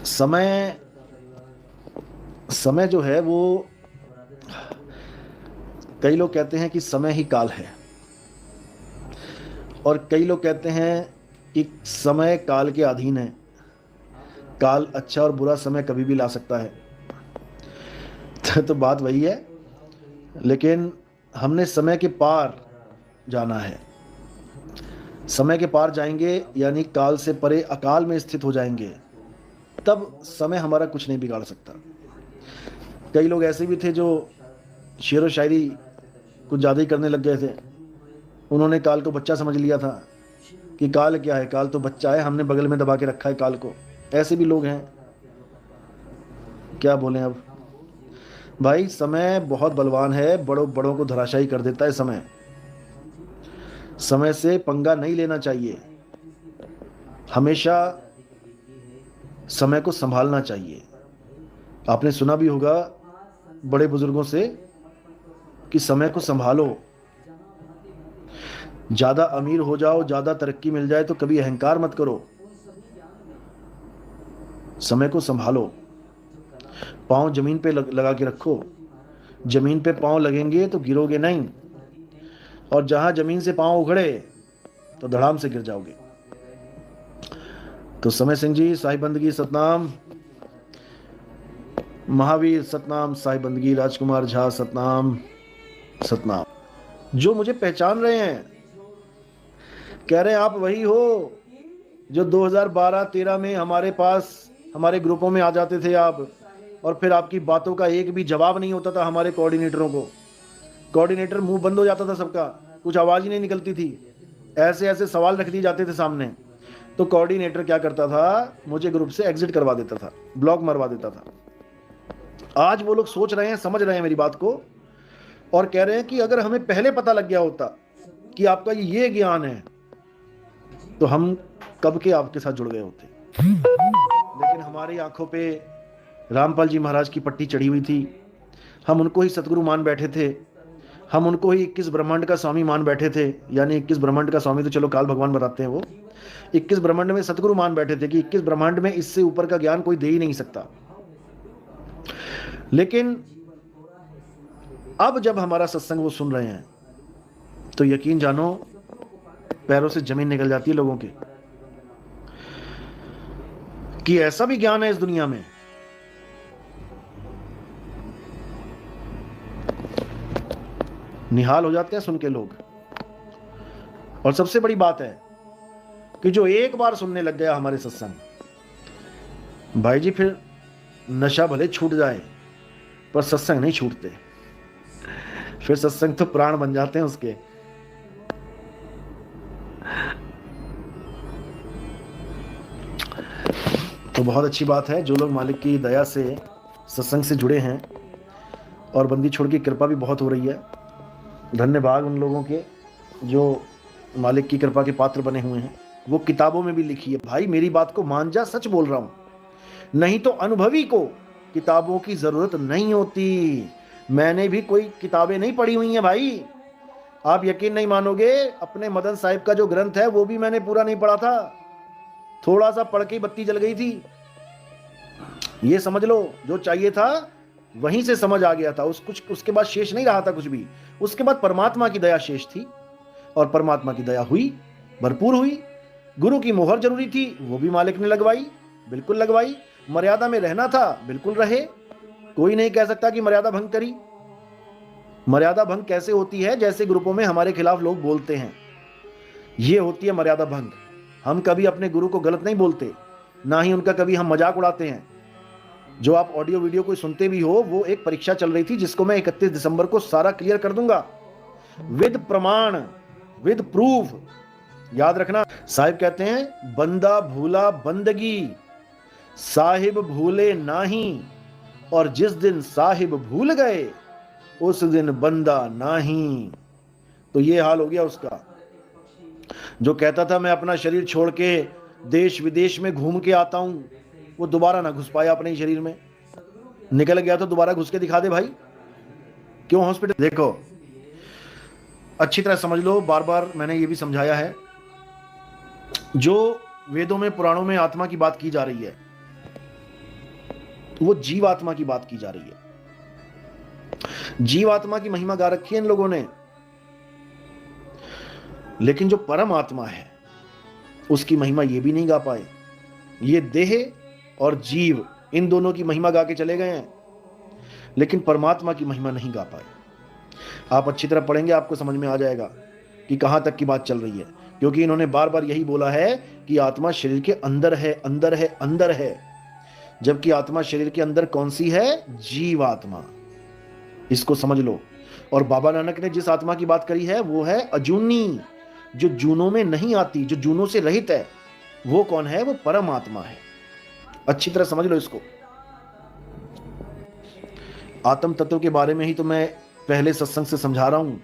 समय समय जो है वो, कई लोग कहते हैं कि समय ही काल है, और कई लोग कहते हैं कि समय काल के अधीन है। काल अच्छा और बुरा समय कभी भी ला सकता है। तो बात वही है, लेकिन हमने समय के पार जाना है। समय के पार जाएंगे यानी काल से परे अकाल में स्थित हो जाएंगे, तब समय हमारा कुछ नहीं बिगाड़ सकता। कई लोग ऐसे भी थे जो शेर व शायरी कुछ ज़्यादा ही करने लग गए थे। उन्होंने काल को बच्चा समझ लिया था कि काल क्या है, काल तो बच्चा है, हमने बगल में दबा के रखा है काल को। ऐसे भी लोग हैं, क्या बोलें अब। भाई समय बहुत बलवान है, बड़ों बड़ों को धराशायी कर देता है समय। समय से पंगा नहीं लेना चाहिए, हमेशा समय को संभालना चाहिए। आपने सुना भी होगा बड़े बुजुर्गों से कि समय को संभालो। ज़्यादा अमीर हो जाओ, ज़्यादा तरक्की मिल जाए तो कभी अहंकार मत करो, समय को संभालो। पाँव जमीन पे लगा के रखो, जमीन पे पाँव लगेंगे तो गिरोगे नहीं, और जहाँ जमीन से पाँव उखड़े तो धड़ाम से गिर जाओगे। तो समय सिंह जी, साहिब बंदगी सतनाम। महावीर सतनाम, साहिब बंदगी राजकुमार झा सतनाम सतनाम। जो मुझे पहचान रहे हैं, कह रहे हैं आप वही हो जो 2012-13 में हमारे पास, हमारे ग्रुपों में आ जाते थे आप, और फिर आपकी बातों का एक भी जवाब नहीं होता था हमारे कोऑर्डिनेटरों को। कोऑर्डिनेटर मुंह बंद हो जाता था सबका, कुछ आवाज़ ही नहीं निकलती थी, ऐसे ऐसे सवाल रख दिए जाते थे सामने। तो कोऑर्डिनेटर क्या करता था, मुझे ग्रुप से एग्जिट करवा देता था, ब्लॉक मरवा देता था। आज वो लोग सोच रहे हैं, समझ रहे हैं मेरी बात को, और कह रहे हैं कि अगर हमें पहले पता लग गया होता कि आपका ये ज्ञान है तो हम कब के आपके साथ जुड़ गए होते। लेकिन हमारी आंखों पे रामपाल जी महाराज की पट्टी चढ़ी हुई थी, हम उनको ही सतगुरु मान बैठे थे, हम उनको ही 21 ब्रह्मांड का स्वामी मान बैठे थे। यानी 21 ब्रह्मांड का स्वामी तो चलो काल भगवान बताते हैं, वो 21 ब्रह्मांड में सतगुरु मान बैठे थे कि 21 ब्रह्मांड में इससे ऊपर का ज्ञान कोई दे ही नहीं सकता। लेकिन अब जब हमारा सत्संग वो सुन रहे हैं तो यकीन जानो पैरों से जमीन निकल जाती है लोगों की, कि ऐसा भी ज्ञान है इस दुनिया में। निहाल हो जाते हैं सुन के लोग। और सबसे बड़ी बात है कि जो एक बार सुनने लग गया हमारे सत्संग, भाई जी फिर नशा भले छूट जाए पर सत्संग नहीं छूटते, फिर सत्संग तो प्राण बन जाते हैं उसके। तो बहुत अच्छी बात है, जो लोग मालिक की दया से सत्संग से जुड़े हैं, और बंदी छोड़ की कृपा भी बहुत हो रही है। धन्यवाद उन लोगों के जो मालिक की कृपा के पात्र बने हुए हैं। वो किताबों में भी लिखी है। भाई मेरी बात को मान जा, सच बोल रहा हूं, नहीं तो अनुभवी को किताबों की जरूरत नहीं होती। मैंने भी कोई किताबें नहीं पढ़ी हुई हैं भाई, आप यकीन नहीं मानोगे, अपने मदन साहिब का जो ग्रंथ है वो भी मैंने पूरा नहीं पढ़ा था, थोड़ा सा पढ़ के बत्ती जल गई थी। ये समझ लो, जो चाहिए था वहीं से समझ आ गया था, उसके बाद शेष नहीं रहा था कुछ भी। उसके बाद परमात्मा की दया शेष थी, और परमात्मा की दया हुई, भरपूर हुई। गुरु की मोहर जरूरी थी, वो भी मालिक ने लगवाई, बिल्कुल लगवाई। मर्यादा में रहना था, बिल्कुल रहे। कोई नहीं कह सकता कि मर्यादा भंग करी। मर्यादा भंग कैसे होती है, जैसे ग्रुपों में हमारे खिलाफ लोग बोलते हैं, ये होती है मर्यादा भंग। हम कभी अपने गुरु को गलत नहीं बोलते, ना ही उनका कभी हम मजाक उड़ाते हैं। जो आप ऑडियो वीडियो कोई सुनते भी हो, वो एक परीक्षा चल रही थी जिसको मैं 31 दिसंबर को सारा क्लियर कर दूंगा, विद प्रमाण, विद प्रूफ। याद रखना, साहिब कहते हैं बंदा भूला बंदगी, साहिब भूले नाही, और जिस दिन साहिब भूल गए उस दिन बंदा नाही। तो ये हाल हो गया उसका। जो कहता था मैं अपना शरीर छोड़ के देश विदेश में घूम के आता हूं, वो दोबारा ना घुस पाया अपने शरीर में। निकल गया तो दोबारा घुस के दिखा दे भाई, क्यों हॉस्पिटल। देखो अच्छी तरह समझ लो, बार बार मैंने ये भी समझाया है, जो वेदों में पुराणों में आत्मा की बात की जा रही है, वो जीवात्मा की बात की जा रही है। जीवात्मा की महिमा गा रखी है इन लोगों ने, लेकिन जो परमात्मा है उसकी महिमा ये भी नहीं गा पाए। ये देह और जीव इन दोनों की महिमा गा के चले गए हैं, लेकिन परमात्मा की महिमा नहीं गा पाए। आप अच्छी तरह पढ़ेंगे, आपको समझ में आ जाएगा कि कहां तक की बात चल रही है, क्योंकि इन्होंने बार बार यही बोला है कि आत्मा शरीर के अंदर है, अंदर है, अंदर है, जबकि आत्मा शरीर के अंदर कौन सी है? जीवात्मा। इसको समझ लो। और बाबा नानक ने जिस आत्मा की बात करी है वो है अजूनी, जो जूनों में नहीं आती, जो जूनों से रहित है। वो कौन है? वो परमात्मा है। अच्छी तरह समझ लो इसको। आत्म तत्व के बारे में ही तो मैं पहले सत्संग से समझा रहा हूं।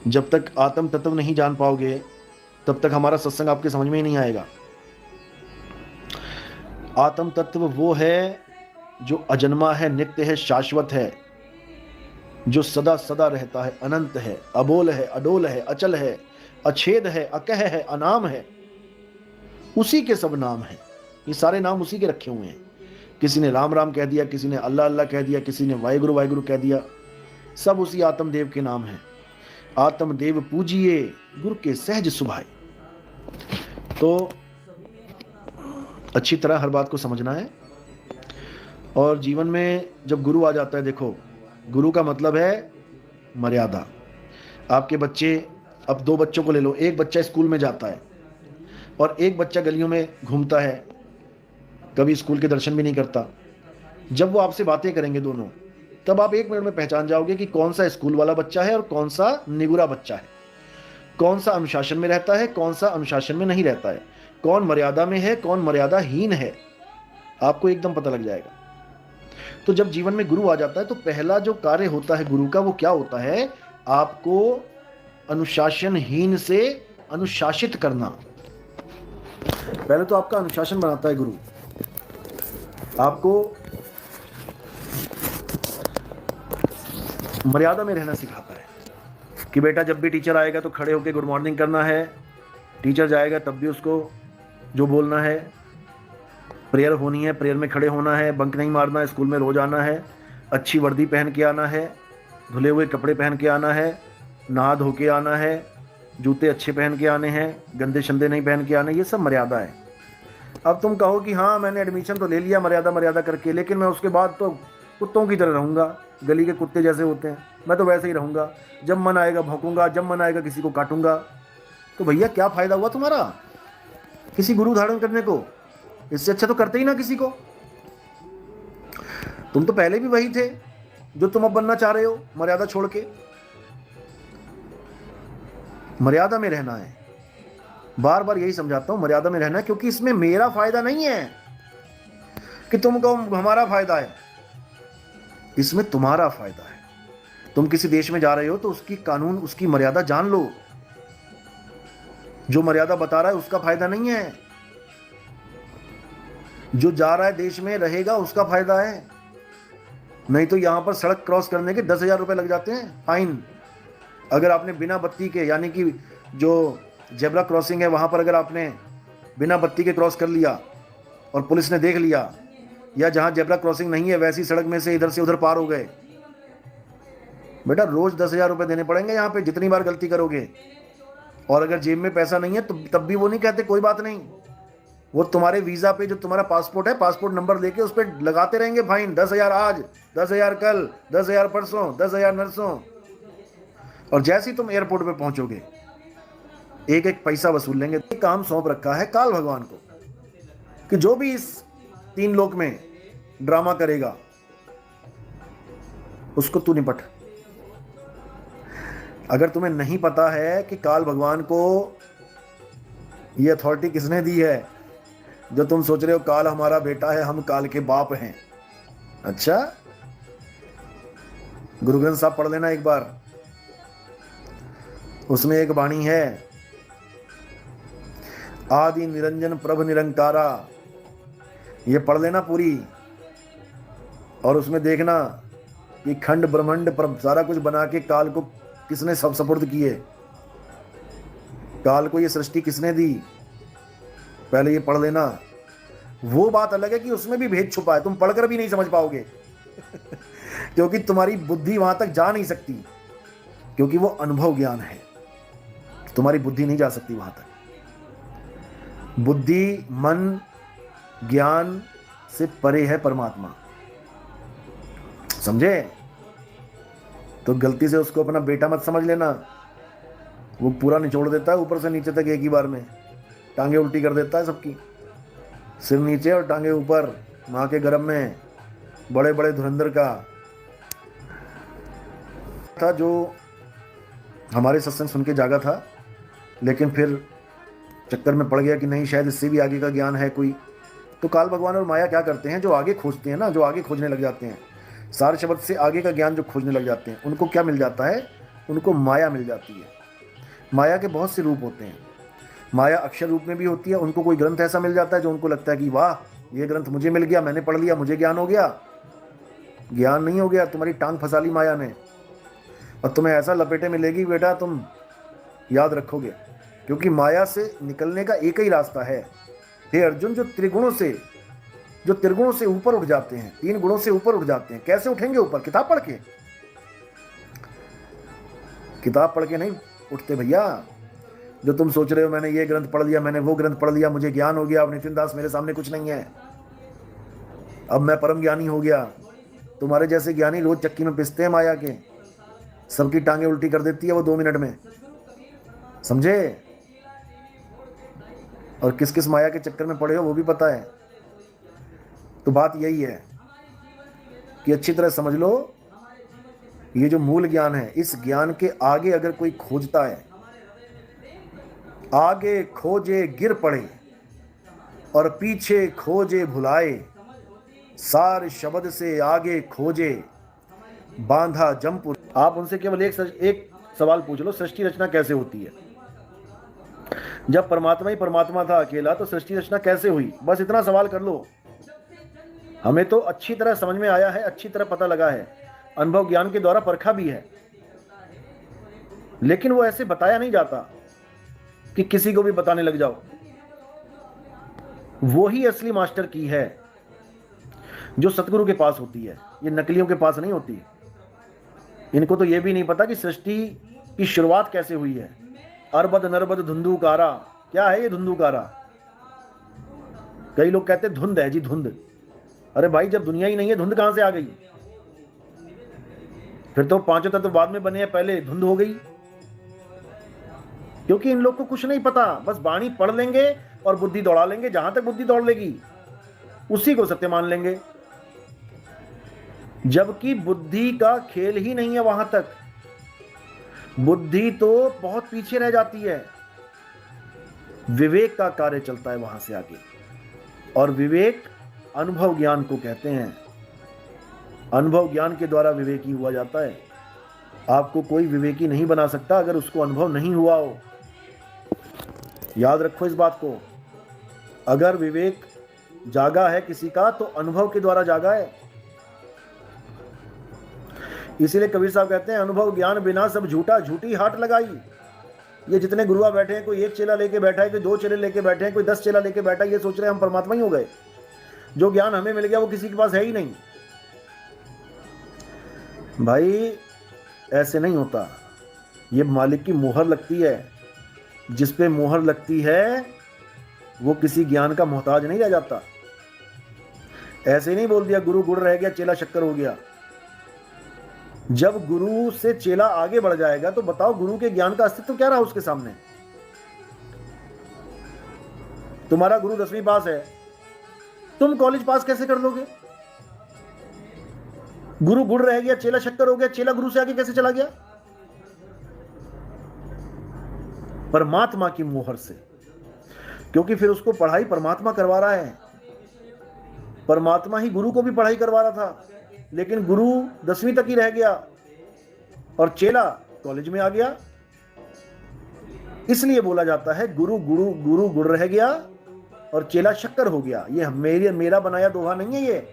जब तक आत्म तत्व नहीं जान पाओगे तब तक हमारा सत्संग आपके समझ में ही नहीं आएगा। आत्म तत्व वो है जो अजन्मा है, नित्य है, शाश्वत है, जो सदा सदा रहता है, अनंत है, अबोल है, अडोल है, अचल है, अछेद है, अकह है, अनाम है। उसी के सब नाम हैं। ये सारे नाम उसी के रखे हुए हैं। किसी ने राम राम कह दिया, किसी ने अल्लाह अल्लाह कह दिया, किसी ने वाहिगुरु वाहिगुरु कह दिया। सब उसी आत्मदेव के नाम हैं। आत्मदेव पूजिए, गुरु के सहज सुभाए। तो अच्छी तरह हर बात को समझना है। और जीवन में जब गुरु आ जाता है, देखो गुरु का मतलब है मर्यादा। आपके बच्चे, अब दो बच्चों को ले लो, एक बच्चा स्कूल में जाता है और एक बच्चा गलियों में घूमता है, कभी स्कूल के दर्शन भी नहीं करता। जब वो आपसे बातें करेंगे दोनों, तब आप 1 मिनट में पहचान जाओगे कि कौन सा स्कूल वाला बच्चा है और कौन सा निगुरा बच्चा है, कौन सा अनुशासन में रहता है, कौन सा अनुशासन में नहीं रहता है, कौन मर्यादा में है, कौन मर्यादाहीन है। आपको एकदम पता लग जाएगा। तो जब जीवन में गुरु आ जाता है तो पहला जो कार्य होता है गुरु का, वो क्या होता है? आपको अनुशासनहीन से अनुशासित करना। पहले तो आपका अनुशासन बनाता है गुरु, आपको मर्यादा में रहना सिखाता है कि बेटा जब भी टीचर आएगा तो खड़े होकर गुड मॉर्निंग करना है, टीचर जाएगा तब भी उसको जो बोलना है, प्रेयर होनी है, प्रेयर में खड़े होना है, बंक नहीं मारना है, स्कूल में रोज आना है, अच्छी वर्दी पहन के आना है, धुले हुए कपड़े पहन के आना है, नहा धो के आना है, जूते अच्छे पहन के आने हैं, गंदे शंदे नहीं पहन के आने। ये सब मर्यादा है। अब तुम कहो कि हाँ मैंने एडमिशन तो ले लिया मर्यादा मर्यादा करके, लेकिन मैं उसके बाद तो कुत्तों की तरह रहूँगा, गली के कुत्ते जैसे होते हैं, मैं तो वैसे ही रहूँगा, जब मन आएगा भौंकूंगा, जब मन आएगा किसी को काटूंगा। तो भैया क्या फ़ायदा हुआ तुम्हारा किसी गुरु धारण करने को? इससे अच्छा तो करते ही ना किसी को। तुम तो पहले भी वही थे जो तुम अब बनना चाह रहे हो, मर्यादा छोड़ के। मर्यादा में रहना है, बार बार यही समझाता हूं, मर्यादा में रहना है, क्योंकि इसमें मेरा फायदा नहीं है कि तुम कहो हमारा फायदा है, इसमें तुम्हारा फायदा है। तुम किसी देश में जा रहे हो तो उसकी कानून, उसकी मर्यादा जान लो। जो मर्यादा बता रहा है उसका फायदा नहीं है, जो जा रहा है देश में रहेगा उसका फायदा है। नहीं तो यहां पर सड़क क्रॉस करने के 10,000 रुपए लग जाते हैं फाइन। अगर आपने बिना बत्ती के, यानी कि जो जेब्रा क्रॉसिंग है वहां पर अगर आपने बिना बत्ती के क्रॉस कर लिया और पुलिस ने देख लिया, या जहां जेब्रा क्रॉसिंग नहीं है वैसी सड़क में से इधर से उधर पार हो गए, बेटा रोज 10,000 रुपए देने पड़ेंगे यहां पे, जितनी बार गलती करोगे। और अगर जेब में पैसा नहीं है तो तब भी वो नहीं कहते कोई बात नहीं, वो तुम्हारे वीजा पे जो तुम्हारा पासपोर्ट है, पासपोर्ट नंबर लेके उस पर लगाते रहेंगे फाइन। 10,000 आज, 10,000 कल, 10,000 परसों, 10,000 नरसों। और जैसे ही तुम एयरपोर्ट पे पहुंचोगे एक एक पैसा वसूल लेंगे। काम सौंप रखा है काल भगवान को कि जो भी इस 3 लोक में ड्रामा करेगा उसको तू निपट। अगर तुम्हें नहीं पता है कि काल भगवान को ये अथॉरिटी किसने दी है, जो तुम सोच रहे हो काल हमारा बेटा है, हम काल के बाप हैं। अच्छा, गुरु ग्रंथ साहब पढ़ लेना एक बार, उसमें एक वाणी है, आदि निरंजन प्रभ निरंकारा। ये पढ़ लेना पूरी, और उसमें देखना कि खंड ब्रह्मांड सारा कुछ बना के काल को किसने सब सपुर्द किए, काल को ये सृष्टि किसने दी, पहले ये पढ़ लेना। वो बात अलग है कि उसमें भी भेद छुपा है, तुम पढ़कर भी नहीं समझ पाओगे क्योंकि तुम्हारी बुद्धि वहां तक जा नहीं सकती, क्योंकि वो अनुभव ज्ञान है, तुम्हारी बुद्धि नहीं जा सकती वहां तक। बुद्धि, मन, ज्ञान से परे है परमात्मा, समझे? तो गलती से उसको अपना बेटा मत समझ लेना, वो पूरा निचोड़ देता है ऊपर से नीचे तक एक ही बार में, टांगे उल्टी कर देता है सबकी, सिर नीचे और टांगे ऊपर, माँ के गर्भ में बड़े बड़े धुरंधर का था जो हमारे सत्संग सुन के जागा था, लेकिन फिर चक्कर में पड़ गया कि नहीं शायद इससे भी आगे का ज्ञान है कोई। तो काल भगवान और माया क्या करते हैं, जो आगे खोजते हैं ना, जो आगे खोजने लग जाते हैं, सार शब्द से आगे का ज्ञान जो खोजने लग जाते हैं, उनको क्या मिल जाता है? उनको माया मिल जाती है। माया के बहुत से रूप होते हैं, माया अक्षर रूप में भी होती है। उनको कोई ग्रंथ ऐसा मिल जाता है जो उनको लगता है कि वाह ये ग्रंथ मुझे मिल गया, मैंने पढ़ लिया, मुझे ज्ञान हो गया। ज्ञान नहीं हो गया, तुम्हारी टांग फंसा ली माया ने, और तुम्हें ऐसा लपेटे में लेगी बेटा, तुम याद रखोगे। क्योंकि माया से निकलने का एक ही रास्ता है हे अर्जुन, जो त्रिगुणों से ऊपर उठ जाते हैं, 3 गुणों से ऊपर उठ जाते हैं। कैसे उठेंगे ऊपर? किताब पढ़ के? किताब पढ़ के नहीं उठते भैया। जो तुम सोच रहे हो मैंने ये ग्रंथ पढ़ लिया, मैंने वो ग्रंथ पढ़ लिया, मुझे ज्ञान हो गया, अब नितिन दास मेरे सामने कुछ नहीं है, अब मैं परम ज्ञानी हो गया। तुम्हारे जैसे ज्ञानी रोज चक्की में पिसते हैं माया के, सबकी टांगे उल्टी कर देती है वो 2 मिनट में, समझे? और किस किस माया के चक्कर में पड़े हो वो भी पता है। तो बात यही है कि अच्छी तरह समझ लो, ये जो मूल ज्ञान है, इस ज्ञान के आगे अगर कोई खोजता है, आगे खोजे गिर पड़े और पीछे खोजे भुलाए, सार शब्द से आगे खोजे बांधा जमपुर। आप उनसे केवल एक सवाल पूछ लो, सृष्टि रचना कैसे होती है? जब परमात्मा ही परमात्मा था अकेला, तो सृष्टि रचना कैसे हुई? बस इतना सवाल कर लो। हमें तो अच्छी तरह समझ में आया है, अच्छी तरह पता लगा है, अनुभव ज्ञान के द्वारा परखा भी है, लेकिन वो ऐसे बताया नहीं जाता कि किसी को भी बताने लग जाओ। वो ही असली मास्टर की है जो सतगुरु के पास होती है, ये नकलियों के पास नहीं होती। इनको तो ये भी नहीं पता कि सृष्टि की शुरुआत कैसे हुई है। अरबद नरबद धुंधुकारा, क्या है ये धुंधुकारा? कई लोग कहते धुंध है जी, धुंध। अरे भाई जब दुनिया ही नहीं है, धुंध कहां से आ गई? फिर तो 5 तत्व बाद में बने हैं, पहले धुंध हो गई। क्योंकि इन लोग को कुछ नहीं पता, बस वाणी पढ़ लेंगे और बुद्धि दौड़ा लेंगे, जहां तक बुद्धि दौड़ लेगी उसी को सत्य मान लेंगे, जबकि बुद्धि का खेल ही नहीं है वहां तक। बुद्धि तो बहुत पीछे रह जाती है, विवेक का कार्य चलता है वहां से आगे, और विवेक अनुभव ज्ञान को कहते हैं। अनुभव ज्ञान के द्वारा विवेकी हुआ जाता है। आपको कोई विवेकी नहीं बना सकता अगर उसको अनुभव नहीं हुआ हो, याद रखो इस बात को। अगर विवेक जागा है किसी का तो अनुभव के द्वारा जागा है। इसीलिए कबीर साहब कहते हैं अनुभव ज्ञान बिना सब झूठा, झूठी हाट लगाई। ये जितने गुरुआ बैठे हैं, कोई 1 चेला लेके बैठा है, कोई 2 चेले लेके बैठे हैं, कोई 10 चेला लेके बैठा है, ये सोच रहे हैं हम परमात्मा ही हो गए। जो ज्ञान हमें मिल गया वो किसी के पास है ही नहीं। भाई ऐसे नहीं होता, ये मालिक की मोहर लगती है। जिस पे मोहर लगती है वो किसी ज्ञान का मोहताज नहीं रह जाता। ऐसे नहीं बोल दिया गुरु गुड़ रह गया, चेला शक्कर हो गया। जब गुरु से चेला आगे बढ़ जाएगा तो बताओ गुरु के ज्ञान का अस्तित्व क्या रहा उसके सामने? तुम्हारा गुरु 10वीं पास है, तुम कॉलेज पास कैसे कर लोगे? गुरु गुड़ रह गया, चेला शक्कर हो गया, चेला गुरु से आगे कैसे चला गया? परमात्मा की मोहर से, क्योंकि फिर उसको पढ़ाई परमात्मा करवा रहा है। परमात्मा ही गुरु को भी पढ़ाई करवा रहा था, लेकिन गुरु 10वीं तक ही रह गया और चेला कॉलेज में आ गया। इसलिए बोला जाता है गुरु गुड़ रह गया और चेला शक्कर हो गया। ये मेरा बनाया दोहा नहीं है, ये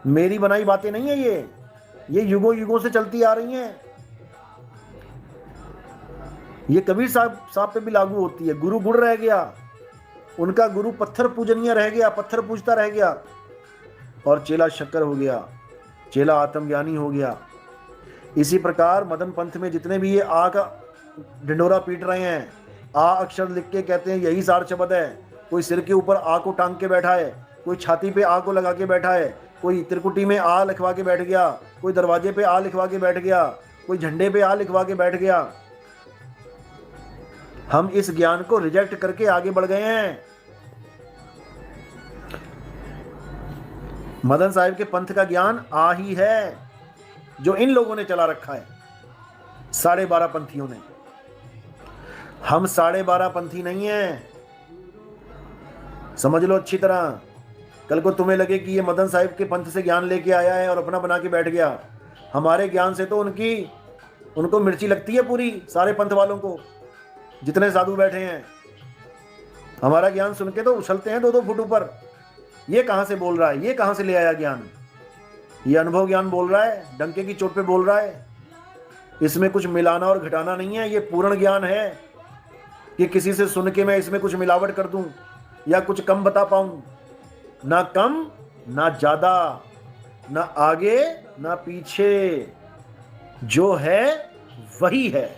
मेरी बनाई बातें नहीं है, ये युगों युगों से चलती आ रही हैं। ये कबीर साहब पे भी लागू होती है। गुरु गुड़ रह गया, उनका गुरु पत्थर पूजनीय रह गया, पत्थर पूजता रह गया, और चेला शक्कर हो गया, चेला आत्मज्ञानी हो गया। इसी प्रकार मदन पंथ में जितने भी ये आ का ढिंडोरा पीट रहे हैं, आ अक्षर लिख के कहते हैं यही सार शब्द है, कोई सिर के ऊपर आ को टांग के बैठा है, कोई छाती पे आ को लगा के बैठा है, कोई त्रिकुटी में आ लिखवा के बैठ गया, कोई दरवाजे पे आ लिखवा के बैठ गया, कोई झंडे पे आ लिखवा के बैठ गया। हम इस ज्ञान को रिजेक्ट करके आगे बढ़ गए हैं। मदन साहिब के पंथ का ज्ञान आ ही है, जो इन लोगों ने चला रखा है, 12.5 पंथियों ने। हम 12.5 पंथी नहीं हैं, समझ लो अच्छी तरह। कल को तुम्हें लगे कि ये मदन साहिब के पंथ से ज्ञान लेके आया है और अपना बना के बैठ गया। हमारे ज्ञान से तो उनको मिर्ची लगती है पूरी, सारे पंथ वालों को, जितने साधु बैठे हैं। हमारा ज्ञान सुन के तो उछलते हैं 2-2 फुट ऊपर। ये कहां से बोल रहा है, ये कहां से ले आया ज्ञान? ये अनुभव ज्ञान बोल रहा है, डंके की चोट पे बोल रहा है। इसमें कुछ मिलाना और घटाना नहीं है, ये पूर्ण ज्ञान है कि किसी से सुन के मैं इसमें कुछ मिलावट कर दूं या कुछ कम बता पाऊं। ना कम ना ज्यादा, ना आगे ना पीछे, जो है वही है।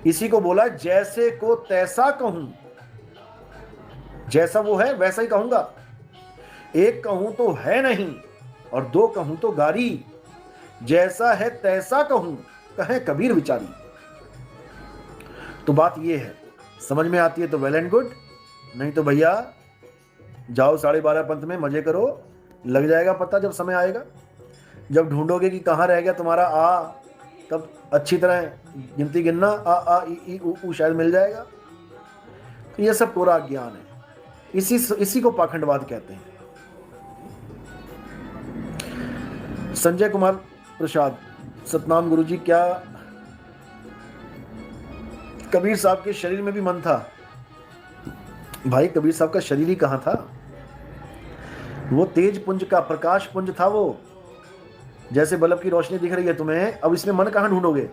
इसी को बोला जैसे को तैसा कहूं, जैसा वो है वैसा ही कहूंगा। एक कहूं तो है नहीं और 2 कहूं तो गारी, जैसा है तैसा कहूं कहे कबीर विचारी। तो बात ये है, समझ में आती है तो वेल एंड गुड, नहीं तो भैया जाओ 12.5 पंथ में मजे करो, लग जाएगा पता जब समय आएगा। जब ढूंढोगे कि कहाँ रह गया तुम्हारा आ, तब अच्छी तरह गिनती गिनना, आ ई ऊ शायद मिल जाएगा। तो ये सब पूरा ज्ञान है, इसी को पाखंडवाद कहते हैं। संजय कुमार प्रसाद, सतनाम गुरुजी, क्या कबीर साहब के शरीर में भी मन था? भाई कबीर साहब का शरीर ही कहां था, वो तेज पुंज का प्रकाश पुंज था वो। जैसे बल्ब की रोशनी दिख रही है तुम्हें, अब इसमें मन कहां ढूंढोगे?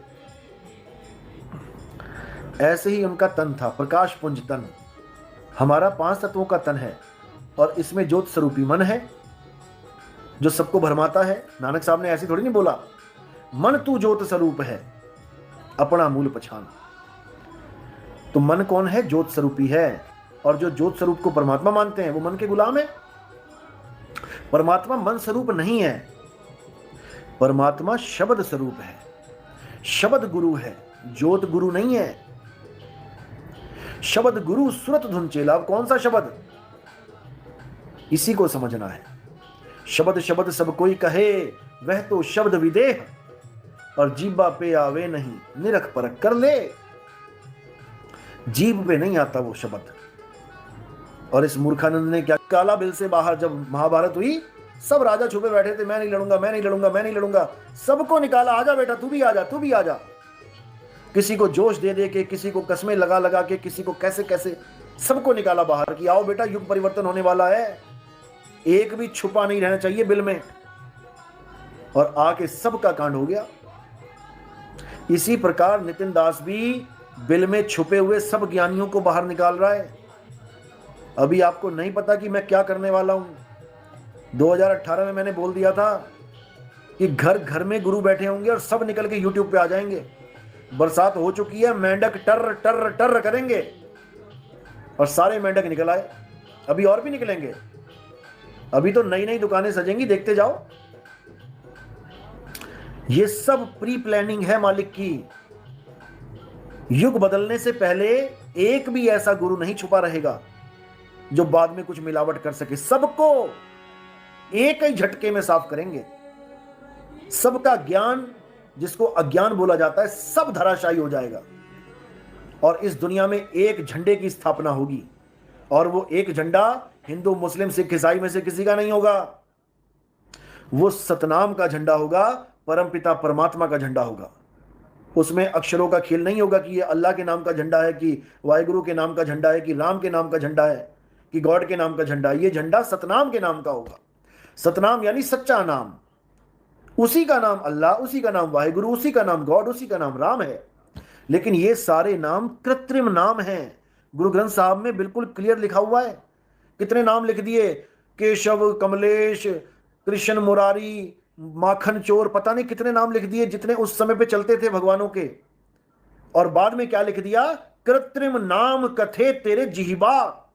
ऐसे ही उनका तन था, प्रकाश पुंज तन। हमारा 5 तत्वों का तन है और इसमें ज्योत स्वरूपी मन है जो सबको भरमाता है। नानक साहब ने ऐसे थोड़ी नहीं बोला, मन तू ज्योत स्वरूप है अपना मूल पहचान। तो मन कौन है? ज्योत स्वरूपी है। और जो ज्योत स्वरूप को परमात्मा मानते हैं वो मन के गुलाम है। परमात्मा मन स्वरूप नहीं है, परमात्मा शब्द स्वरूप है, शब्द गुरु है, ज्योत गुरु नहीं है। शब्द गुरु सुरत धुन चेला। अब कौन सा शब्द? इसी को समझना है। शब्द शब्द सब कोई कहे, वह तो शब्द विदेह, और जीबा पे आवे नहीं, निरख परख कर ले। जीभ पे नहीं आता वो शब्द। और इस मूर्खानंद ने क्या, काला बिल से बाहर जब महाभारत हुई, सब राजा छुपे बैठे थे, मैं नहीं लड़ूंगा, मैं नहीं लड़ूंगा, मैं नहीं लड़ूंगा। सबको निकाला, आजा बेटा तू भी आजा, तू भी आजा। किसी को जोश दे दे के, किसी को कसमें लगा लगा के, किसी को कैसे कैसे, सबको निकाला बाहर कि आओ बेटा युग परिवर्तन होने वाला है, एक भी छुपा नहीं रहना चाहिए बिल में। और आके सबका कांड हो गया। इसी प्रकार नितिन दास भी बिल में छुपे हुए सब ज्ञानियों को बाहर निकाल रहा है। अभी आपको नहीं पता कि मैं क्या करने वाला हूं। 2018 में मैंने बोल दिया था कि घर घर में गुरु बैठे होंगे और सब निकल के यूट्यूब पे आ जाएंगे। बरसात हो चुकी है, मेंढक टर टर टर करेंगे और सारे मेंढक निकल आए। अभी और भी निकलेंगे। अभी तो नई नई दुकानें सजेंगी, देखते जाओ। ये सब प्री प्लानिंग है मालिक की। युग बदलने से पहले एक भी ऐसा गुरु नहीं छुपा रहेगा जो बाद में कुछ मिलावट कर सके। सबको एक ही झटके में साफ करेंगे। सबका ज्ञान, जिसको अज्ञान बोला जाता है, सब धराशायी हो जाएगा। और इस दुनिया में एक झंडे की स्थापना होगी, और वो एक झंडा हिंदू मुस्लिम सिख ईसाई में से किसी का नहीं होगा। वो सतनाम का झंडा होगा, परमपिता परमात्मा का झंडा होगा। उसमें अक्षरों का खेल नहीं होगा कि ये अल्लाह के नाम का झंडा है, कि वाहिगुरु के नाम का झंडा है, कि राम के नाम का झंडा है, कि गॉड के नाम का झंडा है। ये झंडा सतनाम के नाम का होगा। सतनाम यानी सच्चा नाम। उसी का नाम अल्लाह, उसी का नाम वाहिगुरु, उसी का नाम गॉड, उसी का नाम राम है। लेकिन ये सारे नाम कृत्रिम नाम हैं, गुरु ग्रंथ साहब में बिल्कुल क्लियर लिखा हुआ है। कितने नाम लिख दिए, केशव, कमलेश, कृष्ण मुरारी, माखन चोर, पता नहीं कितने नाम लिख दिए जितने उस समय पे चलते थे भगवानों के। और बाद में क्या लिख दिया, कृत्रिम नाम कथे तेरे जिह्वा,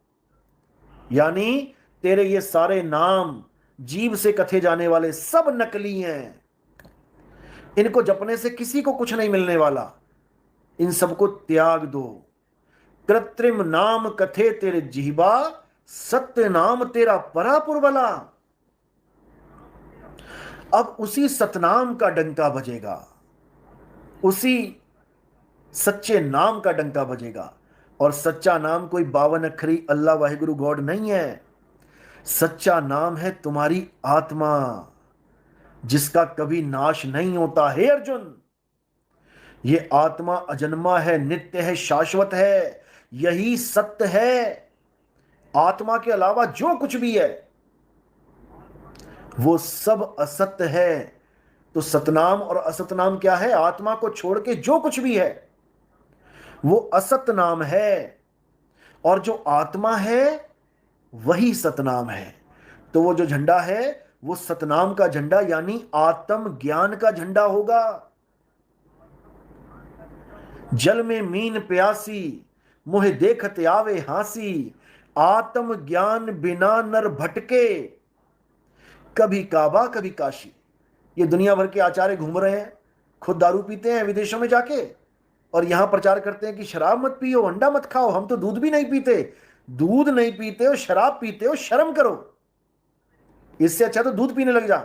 यानी तेरे ये सारे नाम जीव से कथे जाने वाले सब नकली हैं, इनको जपने से किसी को कुछ नहीं मिलने वाला, इन सबको त्याग दो। कृत्रिम नाम कथे तेरे जिह्वा, सत्य नाम तेरा परापुर बला। अब उसी सतनाम का डंका बजेगा, उसी सच्चे नाम का डंका बजेगा। और सच्चा नाम कोई 52 अक्षरी अल्लाह वाहिगुरु गॉड नहीं है। सच्चा नाम है तुम्हारी आत्मा, जिसका कभी नाश नहीं होता। हे अर्जुन, ये आत्मा अजन्मा है, नित्य है, शाश्वत है, यही सत्य है। आत्मा के अलावा जो कुछ भी है वो सब असत्य है। तो सतनाम और असतनाम क्या है, आत्मा को छोड़ के जो कुछ भी है वो असत नाम है, और जो आत्मा है वही सतनाम है। तो वो जो झंडा है वो सतनाम का झंडा यानी आत्म ज्ञान का झंडा होगा। जल में मीन प्यासी, मुहे देखत आवे हासी, आत्म ज्ञान बिना नर भटके, कभी काबा कभी काशी। ये दुनिया भर के आचार्य घूम रहे हैं, खुद दारू पीते हैं विदेशों में जाके, और यहां प्रचार करते हैं कि शराब मत पियो, अंडा मत खाओ, हम तो दूध भी नहीं पीते। दूध नहीं पीते हो, शराब पीते हो, शर्म करो, इससे अच्छा तो दूध पीने लग जा।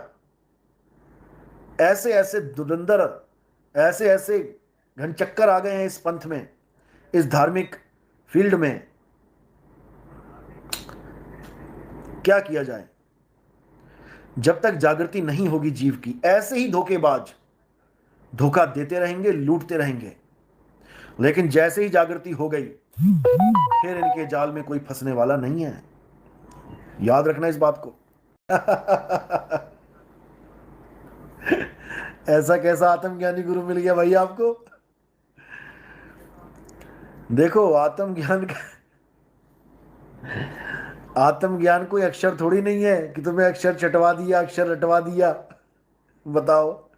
ऐसे ऐसे धुरंधर, ऐसे ऐसे घनचक्कर आ गए हैं इस पंथ में, इस धार्मिक फील्ड में। क्या किया जाए, जब तक जागृति नहीं होगी जीव की, ऐसे ही धोखेबाज धोखा देते रहेंगे, लूटते रहेंगे। लेकिन जैसे ही जागृति हो गई फिर इनके जाल में कोई फंसने वाला नहीं है। याद रखना इस बात को। ऐसा कैसा आत्मज्ञानी गुरु मिल गया भाई आपको। देखो आत्मज्ञान कोई अक्षर थोड़ी नहीं है कि तुम्हें अक्षर चटवा दिया, अक्षर रटवा दिया। बताओ,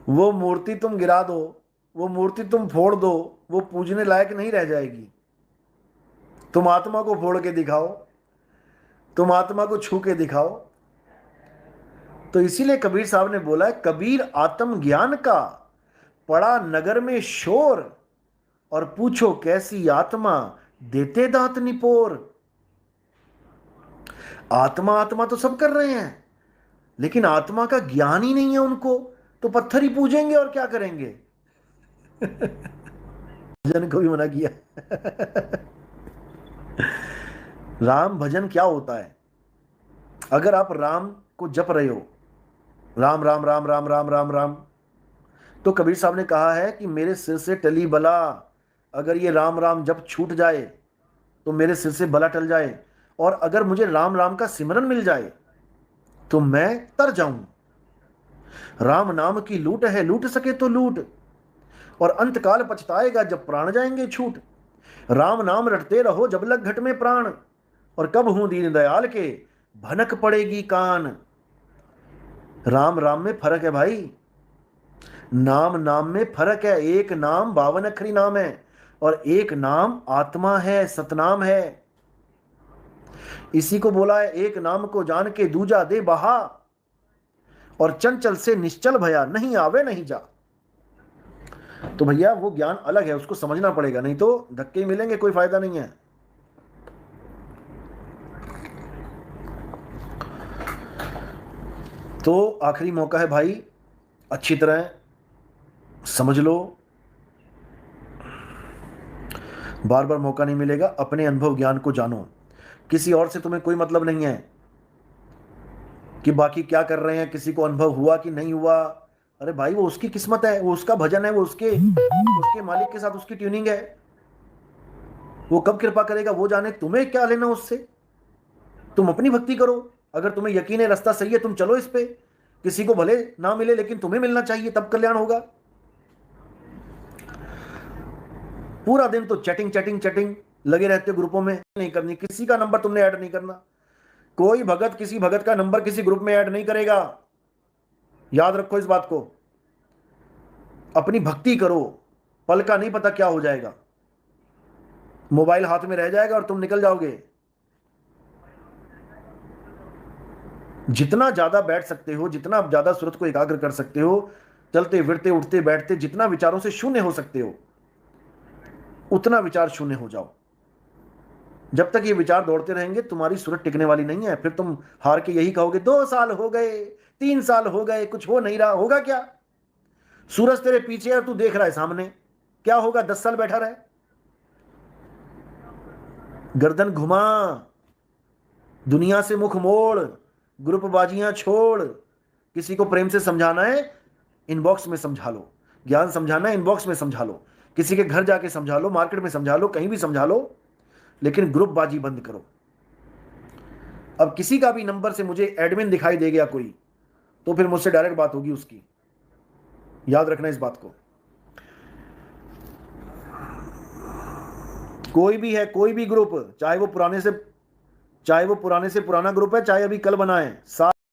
वो मूर्ति तुम गिरा दो, वो मूर्ति तुम फोड़ दो, वो पूजने लायक नहीं रह जाएगी। तुम आत्मा को फोड़ के दिखाओ, तुम आत्मा को छू के दिखाओ। तो इसीलिए कबीर साहब ने बोला है, कबीर आत्म ज्ञान का पड़ा नगर में शोर, और पूछो कैसी आत्मा देते दांत निपोर। आत्मा आत्मा तो सब कर रहे हैं, लेकिन आत्मा का ज्ञान ही नहीं है उनको, तो पत्थर ही पूजेंगे और क्या करेंगे। भजन को भी मना किया। राम भजन क्या होता है? अगर आप राम को जप रहे हो, राम राम राम राम राम राम राम, तो कबीर साहब ने कहा है कि मेरे सिर से टली बला, अगर ये राम राम जप छूट जाए तो मेरे सिर से बला टल जाए, और अगर मुझे राम राम का सिमरन मिल जाए तो मैं तर जाऊं। राम नाम की लूट है, लूट सके तो लूट, और अंतकाल पछताएगा जब प्राण जाएंगे छूट। राम नाम रटते रहो जब लग घट में प्राण, और कब हूं दीन दयाल के भनक पड़ेगी कान। राम राम में फर्क है भाई, नाम नाम में फर्क है। एक नाम 52 अक्षरी नाम है, और एक नाम आत्मा है, सतनाम है। इसी को बोला है, एक नाम को जान के दूजा दे बहा, और चंचल से निश्चल भया नहीं आवे नहीं जा। तो भैया वो ज्ञान अलग है, उसको समझना पड़ेगा, नहीं तो धक्के मिलेंगे, कोई फायदा नहीं है। तो आखिरी मौका है भाई, अच्छी तरह समझ लो, बार बार मौका नहीं मिलेगा। अपने अनुभव ज्ञान को जानो, किसी और से तुम्हें कोई मतलब नहीं है कि बाकी क्या कर रहे हैं, किसी को अनुभव हुआ कि नहीं हुआ। अरे भाई, वो उसकी किस्मत है, वो उसका भजन है, वो उसके मालिक के साथ उसकी ट्यूनिंग है, वो कब कृपा करेगा वो जाने, तुम्हें क्या लेना उससे। तुम अपनी भक्ति करो, अगर तुम्हें यकीन है रास्ता सही है तुम चलो इस पे, किसी को भले ना मिले लेकिन तुम्हें मिलना चाहिए, तब कल्याण होगा। पूरा दिन तो चैटिंग चैटिंग चैटिंग लगे रहते हो ग्रुपों में। नहीं करनी, किसी का नंबर तुमने ऐड नहीं करना। कोई भगत किसी भगत का नंबर किसी ग्रुप में ऐड नहीं करेगा, याद रखो इस बात को। अपनी भक्ति करो, पल का नहीं पता क्या हो जाएगा। मोबाइल हाथ में रह जाएगा और तुम निकल जाओगे। जितना ज्यादा बैठ सकते हो, जितना ज्यादा सूरत को एकाग्र कर सकते हो, चलते फिरते उठते बैठते जितना विचारों से शून्य हो सकते हो, उतना विचार शून्य हो जाओ। जब तक ये विचार दौड़ते रहेंगे तुम्हारी सूरत टिकने वाली नहीं है। फिर तुम हार के यही कहोगे 2 साल हो गए, 3 साल हो गए, कुछ हो नहीं रहा। होगा क्या? सूरज तेरे पीछे है, तू देख रहा है सामने। क्या होगा 10 साल बैठा रहे? गर्दन घुमा, दुनिया से मुख मोड़, ग्रुपबाजियां छोड़। किसी को प्रेम से समझाना है, इनबॉक्स में समझा लो। ज्ञान समझाना है, इनबॉक्स में समझा लो। किसी के घर जाके समझा लो, मार्केट में समझा लो, कहीं भी समझा लो, लेकिन ग्रुपबाजी बंद करो। अब किसी का भी नंबर से मुझे एडमिन दिखाई दे गया कोई, तो फिर मुझसे डायरेक्ट बात होगी उसकी। याद रखना इस बात को। कोई भी है, कोई भी ग्रुप, चाहे वो पुराने से पुराना ग्रुप है, चाहे अभी कल बना है,